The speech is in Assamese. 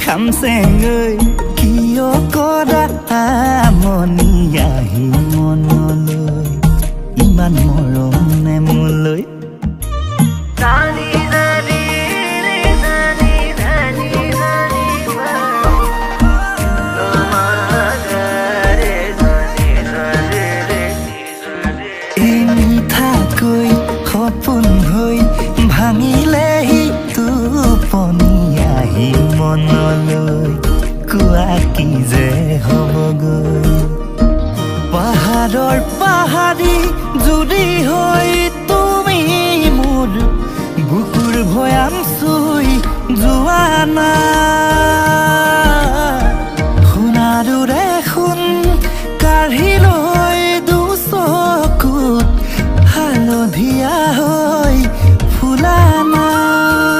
খামচেঙৈ কিয় কৰা আমনি আহি মনলৈ ইমান মৰমনে মোলৈ মিঠাকৈ সপোন হৈ ভাঙিলেহি টোপনি আহি মনলৈ কোৱা কি যে হ'বগৈ পাহাৰৰ পাহাৰী জুৰি হৈ